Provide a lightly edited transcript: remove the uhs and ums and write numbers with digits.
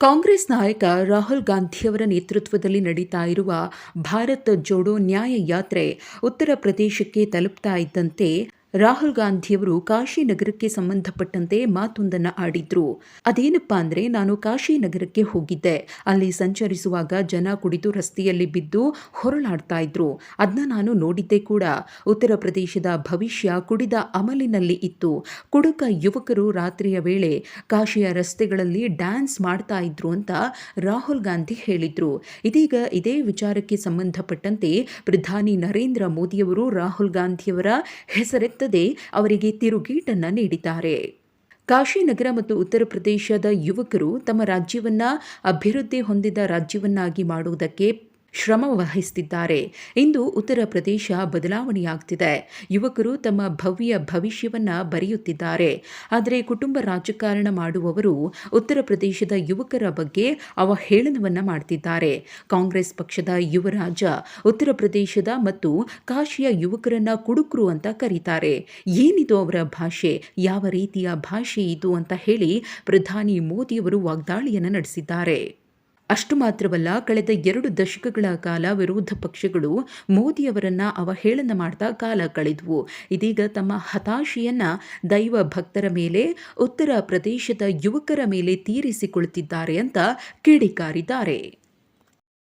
ಕಾಂಗ್ರೆಸ್ ನಾಯಕ ರಾಹುಲ್ ಗಾಂಧಿಯವರ ನೇತೃತ್ವದಲ್ಲಿ ನಡೀತಾ ಇರುವ ಭಾರತ್ ಜೋಡೋ ನ್ಯಾಯ ಯಾತ್ರೆ ಉತ್ತರ ಪ್ರದೇಶಕ್ಕೆ ತಲುಪ್ತಾ ಇದ್ದಂತೆ ರಾಹುಲ್ ಗಾಂಧಿಯವರು ಕಾಶಿ ನಗರಕ್ಕೆ ಸಂಬಂಧಪಟ್ಟಂತೆ ಮಾತೊಂದನ್ನು ಆಡಿದ್ರು. ಅದೇನಪ್ಪಾ ಅಂದ್ರೆ, ನಾನು ಕಾಶಿ ನಗರಕ್ಕೆ ಹೋಗಿದ್ದೆ. ಅಲ್ಲಿ ಸಂಚರಿಸುವಾಗ ಜನ ಕುಡಿದು ರಸ್ತೆಯಲ್ಲಿ ಬಿದ್ದು ಹೊರಳಾಡ್ತಾ ಇದ್ರು. ಅದನ್ನ ನಾನು ನೋಡಿದ್ದೆ ಕೂಡ. ಉತ್ತರ ಪ್ರದೇಶದ ಭವಿಷ್ಯ ಕುಡಿದ ಅಮಲಿನಲ್ಲಿ ಇತ್ತು. ಕುಡುಕ ಯುವಕರು ರಾತ್ರಿಯ ವೇಳೆ ಕಾಶಿಯ ರಸ್ತೆಗಳಲ್ಲಿ ಡ್ಯಾನ್ಸ್ ಮಾಡ್ತಾ ಇದ್ರು ಅಂತ ರಾಹುಲ್ ಗಾಂಧಿ ಹೇಳಿದ್ರು. ಇದೀಗ ಇದೇ ವಿಚಾರಕ್ಕೆ ಸಂಬಂಧಪಟ್ಟಂತೆ ಪ್ರಧಾನಿ ನರೇಂದ್ರ ಮೋದಿಯವರು ರಾಹುಲ್ ಗಾಂಧಿಯವರ ಹೆಸರೆತ್ತ ಅವರಿಗೆ ತಿರುಗೇಟನ್ನ ನೀಡಿದ್ದಾರೆ. ಕಾಶಿ ನಗರ ಮತ್ತು ಉತ್ತರ ಪ್ರದೇಶದ ಯುವಕರು ತಮ್ಮ ರಾಜ್ಯವನ್ನ ಅಭಿವೃದ್ಧಿ ಹೊಂದಿದ ರಾಜ್ಯವನ್ನಾಗಿ ಮಾಡುವುದಕ್ಕೆ ಶ್ರಮ ವಹಿಸುತ್ತಿದ್ದಾರೆ. ಇಂದು ಉತ್ತರ ಪ್ರದೇಶ ಬದಲಾವಣೆಯಾಗ್ತಿದೆ. ಯುವಕರು ತಮ್ಮ ಭವ್ಯ ಭವಿಷ್ಯವನ್ನ ಬರೆಯುತ್ತಿದ್ದಾರೆ. ಆದರೆ ಕುಟುಂಬ ರಾಜಕಾರಣ ಮಾಡುವವರು ಉತ್ತರ ಪ್ರದೇಶದ ಯುವಕರ ಬಗ್ಗೆ ಅವಹೇಳನವನ್ನ ಮಾಡ್ತಿದ್ದಾರೆ. ಕಾಂಗ್ರೆಸ್ ಪಕ್ಷದ ಯುವರಾಜ ಉತ್ತರ ಪ್ರದೇಶದ ಮತ್ತು ಕಾಶಿಯ ಯುವಕರನ್ನ ಕುಡುಕರು ಅಂತ ಕರೀತಾರೆ. ಏನಿದು ಅವರ ಭಾಷೆ, ಯಾವ ರೀತಿಯ ಭಾಷೆ ಇದು ಅಂತ ಹೇಳಿ ಪ್ರಧಾನಿ ಮೋದಿಯವರು ವಾಗ್ದಾಳಿಯನ್ನು ನಡೆಸಿದ್ದಾರೆ. ಅಷ್ಟು ಮಾತ್ರವಲ್ಲ, ಕಳೆದ 2 ದಶಕಗಳ ಕಾಲ ವಿರೋಧ ಪಕ್ಷಗಳು ಮೋದಿಯವರನ್ನ ಅವಹೇಳನ ಮಾಡ್ತಾ ಕಾಲ ಕಳೆದವು. ಇದೀಗ ತಮ್ಮ ಹತಾಶೆಯನ್ನ ದೈವ ಭಕ್ತರ ಮೇಲೆ, ಉತ್ತರ ಪ್ರದೇಶದ ಯುವಕರ ಮೇಲೆ ತೀರಿಸಿಕೊಳ್ಳುತ್ತಿದ್ದಾರೆ ಅಂತ ಕಿಡಿಕಾರಿದ್ದಾರೆ.